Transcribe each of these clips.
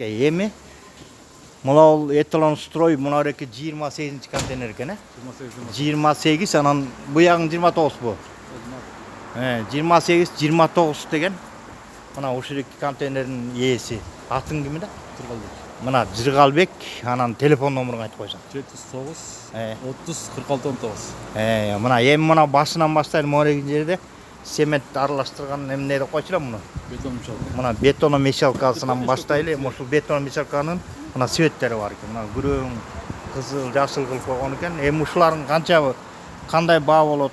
жигитке. Эми мына эталон строй мына эки 28 контейнер экен, 28 анан буягың 29 бу. 28, 29 деген. Мына ушул эки контейнердин ээси. Атың ким да? Мына Жыргалбек, анан телефон номерин айтып койсоң. 709 30 46 19. Мына эми мына башынан баштайын мореген жерде семент аралаштырган эмне деп койчулар муну. Бетон мешалка. Мына бетон мешалкасынан баштайлы. Ушул бетон мешалканын мына светтери бар экен. Мына күрөң, кызыл, жашыл кылып койгон экен. Эми ушулардын кандай баа болот?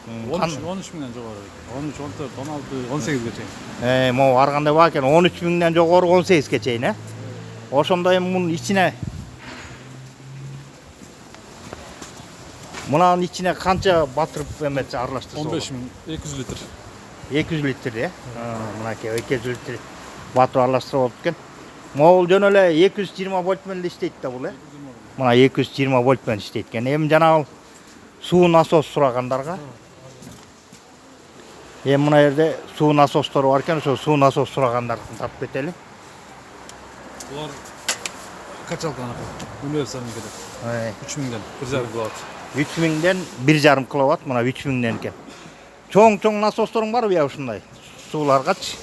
13 миңден жогору. 13, 14, 16, 18ге чейин. Могу ар кандай баа экен? 13 миңден жогору 18ге чейин, Ошондо эми мунун ичине мунун ичине канча батырып эмет аралаштырса болот? 15 миң, 200 литр. 200 литр, Мынакей 200 литр батырып аралаштырып болот экен. Могул жөн эле 220 вольт менен иштейт да бул, Мына 220 вольт менен иштейт экен. Эми жанагы суу насос сурагандарга мына жерде суу насостору бар экен, ошо суу насос сурагандарды тапып кетели. Булар качалканы универсалын келет. 3 миңден 1,5 киловатт. 3 миңден 1,5 киловатт, мына 3 миңден экен. Чоң насосторуң барбы я ушундай? Сууларгачы.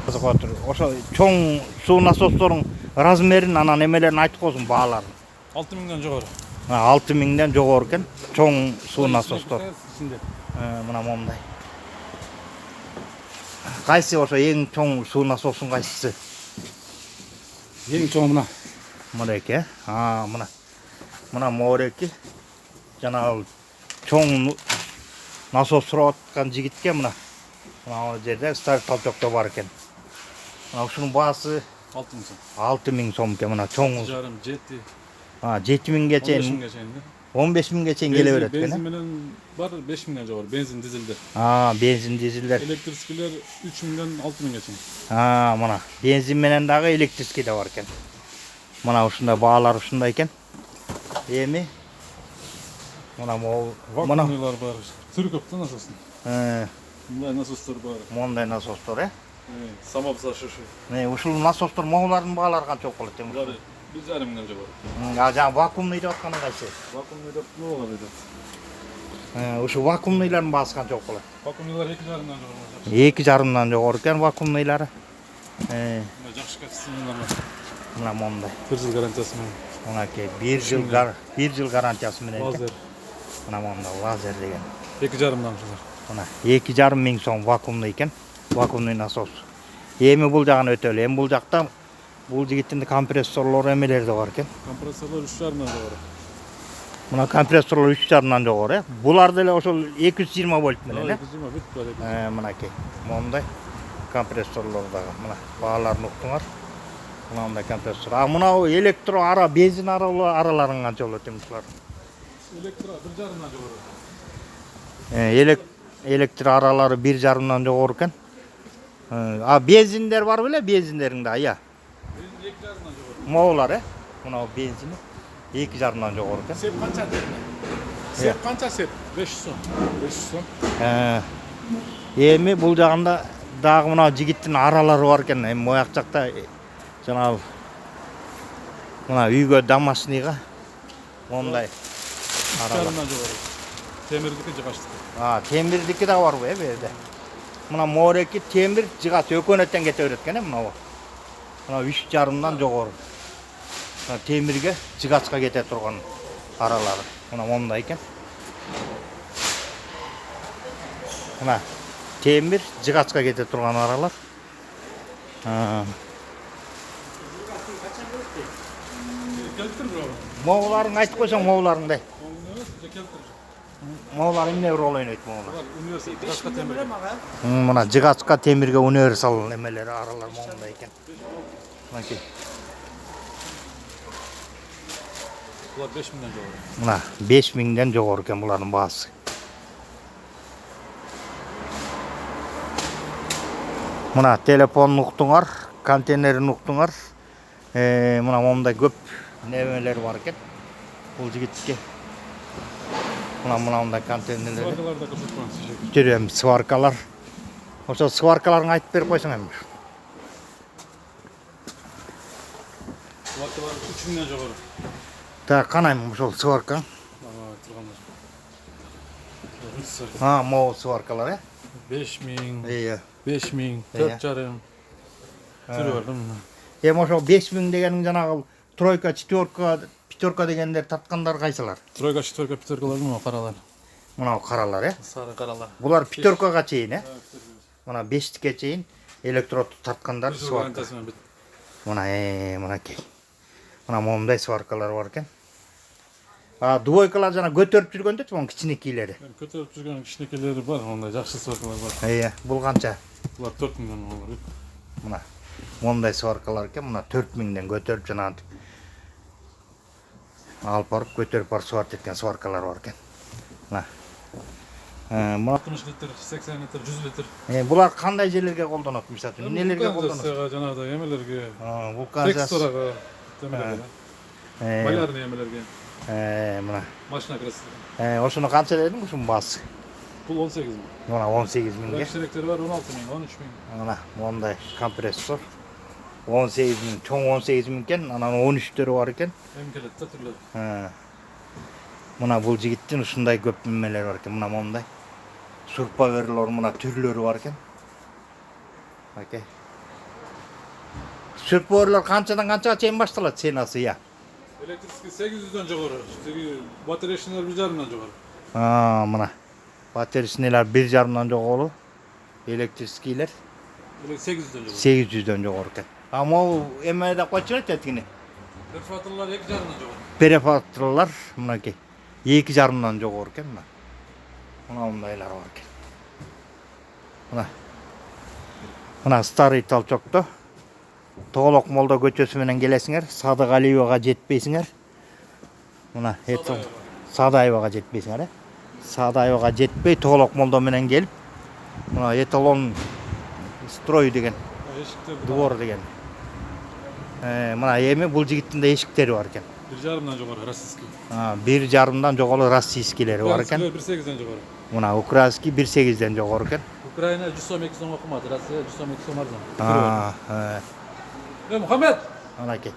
Ошо чоң суу насосторуң размерин анан эмелерин айтып койсуң бааларын. 6 миңден жогору. 6 миңден жогору экен. Чоң суу насостор. Мына момундай. Кайсы ошо эң чоң суу насосуң кайсысы? Эң чоң мына. Мынаки, мына мореки. Жанагы чоң насос сурап аткан жигитке мына жерде старый толчокто бар экен. Ушунун баасы 6 миң сом экен. Мына чоң 7. 7 миңге чейин. 15 миңге чейин келе берет экен. Бензин менен бар 5 миңден жогору. Бензин, дизелдер. Бензин, дизелдер. Электрическилер 3 миңден 6 миңге чейин. Мына бензин менен дагы электрический да бар экен. Мына ушундай баалар ушундай экен. Эми мына вакуумдайлар бар. Түрү көп да насостун. Мындай насостор бар. Мондай насостор, самообслуживающий. Ушул насостор могулардын баалары канча болуп калат эми? Булар 1,5 миңден жогору. Жана вакуумный деп атканы кайсы? Вакуумный деп могулар айтат. Ушу вакуумныйлардын баасы канча болуп калат? Вакуумныйлар 2,5 жогору. 2,5 жогору экен вакуумныйлары. Жакшы качественный бар. Мына мондай. 1 жыл гарантиясы менен. Мынакей 1 жыл гарантиясы менен. Лазер. Мына монда лазер деген. 2,5 ушулар. Мына 2,5 миң сом вакуумный экен. Вакуумный насос. Эми бул жагын өтөлү. Эми бул жакта бул жигиттин компрессорлору эмелери да бар экен. Компрессорлор 3,5 жогору. Мына компрессорлор 3,5 жогору, Булар деле ошол 220 вольт менен, 220 бүт бар. Мынакей мондай компрессорлор дагы. Мына бааларын уктуңар. Мындай компрессор. Мына электро бензин араларын канча болот эми ушулар? Электро 1,5 жогору. Электр аралары 1,5 жогору экен. Бензиндер бар беле? Бензиндериң да, Бензин 2,5 жогору. Могулар, Мына бензини 2,5 жогору экен. Сеп канча? Сеп канча сеп? 500 сом. 500 сом. Эми бул жагында дагы мына жигиттин аралары бар экен. Эми мояк жакта жанагы мына үйгө домашнийга мондай аралар. 3,5 жогору. Темирдики жыгачтык. Темирдики да барбы, бу жерде? Мына мореки темир жыгач өкөнөттөн кете берет экен, мына 3,5 жогору. Мына темирге жыгачка кете турган аралары. Мына мондай экен. Мына темир жыгачка кете турган аралар. Могуларың айтып койсоң, могуларыңдай. Могулар эмне рол ойнойт могулар? Универсал темир. Мына жыгачка темирге универсал эмелери аралар могундай экен. Мынакей. Булар 5 миңден жогору. Мына 5 миңден жогору экен булардын баасы. Мына телефонун уктуңар, контейнерин уктуңар. Мына момундай көп немелер бар экен. Бул жигитке. Мына мындай контейнерлер. Сваркаларда көрсөткөн. Жүрөм сваркалар. Ошо сваркаларыңы айтып берип койсоң эми. Сваркалар 3000'den жогору. Так, канайм ошол сваркаң. Тургандар. Могул сваркалар, 5000, Iya. 5000, Iya. 4,5 түрү бар да мына. Эми ошо 5000 дегениң жанагы тройка, четверка, пятерка дегендер тарткандар кайсылар? Тройка, четверка, пятеркалар мына каралар. Мына каралар, Сары каралар. Булар пятеркага чейин, Мына 5тикке чейин электродду тарткандар сварка. Мынакей. Мына момундай сваркалар бар экен. Двойкалар жана көтөрүп жүргөндө чоң кичинекейлери. Көтөрүп жүргөн кичинекейлери бар, ондай жакшы сваркалар бар. Iya, бул канча? Булар 4000'den болор. Мына момундай сваркалар экен, мына 4000'ден көтөрүп жанагы алып барып көтөрүп барып сварт эткен сваркалар бар экен. Мына. Мына 60 литр, 80 литр, 100 литр. Булар кандай жерлерге колдонот мисалы? Эмнелерге колдонот? Жанагыдай эмелерге. Вулкан Текстурага, темелерге. Малярный эмелерге. Мына. Машина красит. Ошону канча дедиң ушунун баасы? Бул 18 000. Мына 18 000ге. Кичинектери бар 16 000, 13 000. Мына мондай компрессор 18 000, чоң 18 000 экен, анан 13-төрү бар экен. Эми келет да түрлөр. Мына бул жигиттин ушундай көп немелери бар экен, мына мондай. Сурпа берилер, мына түрлөрү бар экен. Окей. Сурпа берилер канчадан канчага чейин башталат ценасы, я? Электрический 800'den жогору. Тиги батареяшнелер 1,5'dan жогору. Мына. Батареясынелер 1,5'dan жогору. Электрическийлер 800'den жогору. 800'дөн жогору экен. Могу эмеде койчу тетигини. Перфораторлар 2,5'dan жогору. Перефакторлар мынакей 2,5'dan жогору экен мына. Мына мындайлар бар экен. Мына старый толчокто Тоголок Молдо көчөсү менен келесиңер, Садык Алиевага жетпейсиңер. Мына Садаевага жетпейсиңер, Садаевага жетпей Тоголок Молдо менен келип, мына эталон строй деген, двор деген. Мына эми бул жигиттин да эшиктери бар экен. 1,5'dan жогору российский. 1,5'dan жогору российскийлери бар экен. 1,8'den жогору. Мына украинский 1,8'ден жогору экен. Украина 100 сом 2 сом окумады, Россия 100 сом 2 сом арзан. Мухаммед! Анакей.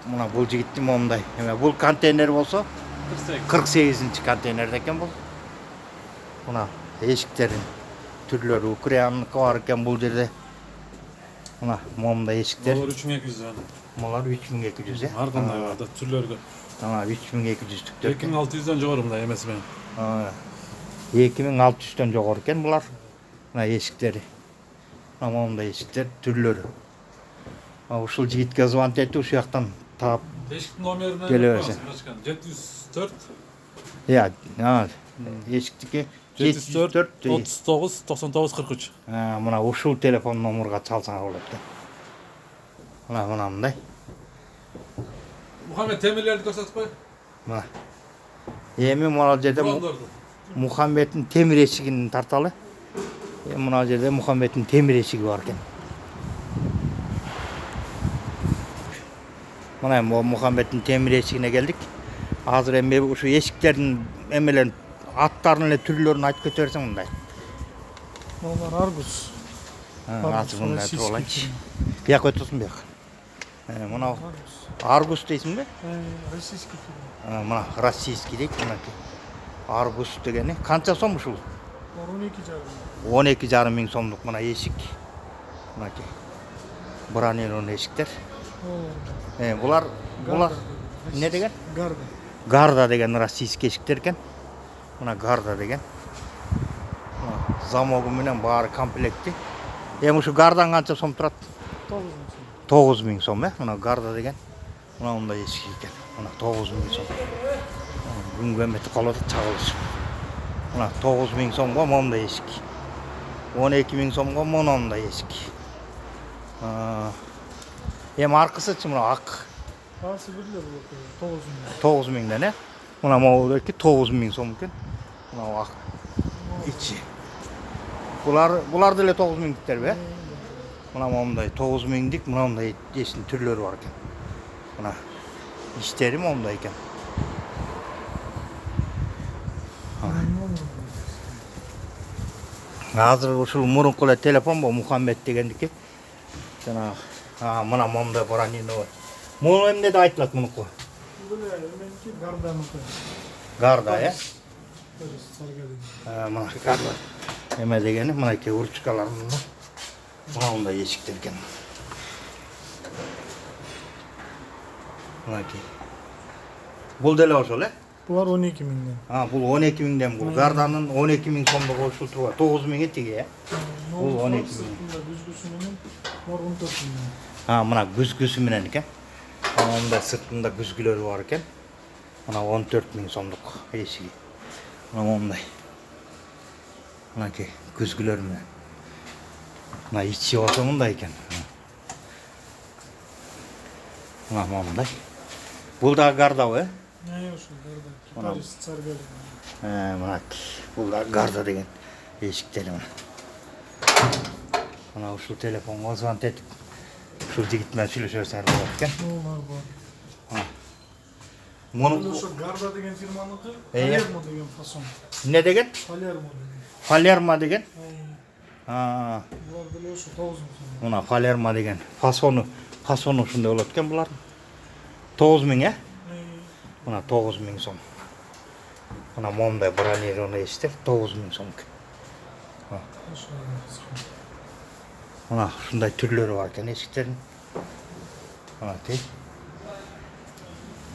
Мына бул жигиттин момундай. Бул контейнер болсо 48-чи контейнерде экен бул. Мына эшиктердин түрлөрү украиндык бар экен бул жерде. Мына момундай эшиктер. Булар 3200. Булар 3200, Ар кандай бар да түрлөргө. 3200-түктөр. 2600'den жогору мындай эмеси менен. 2600'дөн жогору экен булар. Мына эшиктери. Мына момундай эшиктер түрлөрү. Ушул жигитке звонить этип, ушул жактан таап Эшиктин номерин келе берсең. 704. Иә, эшиктики 704 39 99 43. Мына ушул телефон номерге чалсаңар болот да. Мына мындай. Мухаммед темирлерди көрсөтүп кой. Мына. Эми мына жерде Мухаммедтин темир эшигин тарталы. Мына жерде Мухаммедтин темир эшиги бар экен. Мына Мухаммедтин темир эшигине келдик. Азыр эми ушу эшиктердин эмелерин аттарын эле түрлөрүн айтып кете берсең мындай. Мына Аргус. Аты мындай туралайчы. Бияк өтөсүң бияк. Мына Аргус дейсиңби? Российский фильм. Мына российский дейт мынакей. Аргус дегени канча сом ушул? 12,5 миң сомдук мына эшик. Мынакей. Бронированный эшиктер. Булар не деген? Гарда. Гарда деген российский эшиктер экен. Мына Гарда деген. Замогу менен баары комплекти. Эми ушу Гардан канча сом турат? 9 миң сом, Мына Гарда деген. Мына мындай эшик экен. Мына 9 миң сом. Күнгө эметип калат чагылыш. Мына 9 миң сомго мондай эшик. 12 миң сомго мондай эшик. Эми аркысычы мына ак. Арсы бирле бул 9 миңден, Мына могулдaki 9 миң сом экен. Мына ак. Ичи. Булар деле 9 миңдиктерби, Мына мондай 9 миңдик, мына мондай эшиктин түрлөрү бар экен. Мына иштери мондай экен. Азыр ушул мурунку эле телефон бу Мухаммед дегендики. Жана мына момундай бронина бар. Муну эмне деп айтылат мунуку? Бұл еменки гарданыкы. Гарда, э? Сарга деген. Мына гарда. Эме дегени мынакей урчкалар мындай эшиктер экен. Мынакей. Бул деле ошол, э? Бұлар 12 миңден. Бул 12 миңден бул. Гарданын 12 миң сомдо кошулуп турат. 9 миңге тиги, э? Бул 12 миң. Сыртында күзгүсү менен бұлар 14 миңден. Мына күзгүсү менен экен. Мындай сыртында күзгүлөрү бар экен. Мына 14 миң сомдук эшиги. Мына мондай. Мынакей күзгүлөр менен. Мына ичи болсо мындай экен. Мына мондай. Бул да гардабы, э? Ошол гарда. Китарист сарга деген. Мына бул да гарда деген эшиктери мына. Мына ушул телефонго звонок этип ушул жигит менен сүйлөшөсүңөр болот экен. Олар бар. Муну Ошо гарда деген фирманыкы, Эйе. Палермо деген фасон. эмне деген? Палермо деген. Палермо деген. Бұлар деле ошо 9 миң сом. Мына Палермо деген фасону ушундай болот экен булар. 9 миң, э? Мына 9 миң сом. Мына момундай бронированный эшиктер 9 миң сом. Мына ушундай түрлөрү бар экен эшиктердин. Мынакей.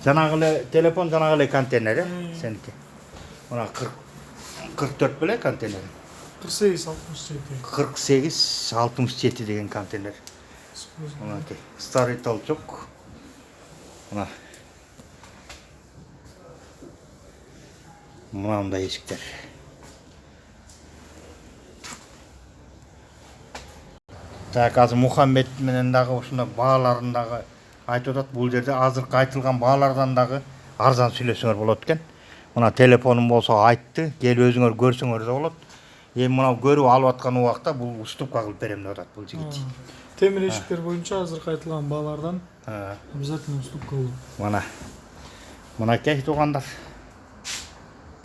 Жанагы эле телефон, жанагы эле контейнер, э? Сеники. Мына 44 беле контейнер. 48-67 деген контейнер. Мынакей. Старый толчок. Мына. Мынандай эшиктер. Так, азыр Мухаммед менен дагы ушундай бааларын дагы айтып атат. Бул жерде азыркы айтылган баалардан дагы арзан сүйлөсөңөр болот экен. Мына телефонум болсо айтты, келип өзүңөр көрсөңөр да болот. Эми мына көрүп алып аткан убакта бул уступка кылып берем деп атат бул жигит. Темир эшиктер боюнча азыркы айтылган баалардан Э, обязательно уступка болот. Мына. Мынакей туугандар.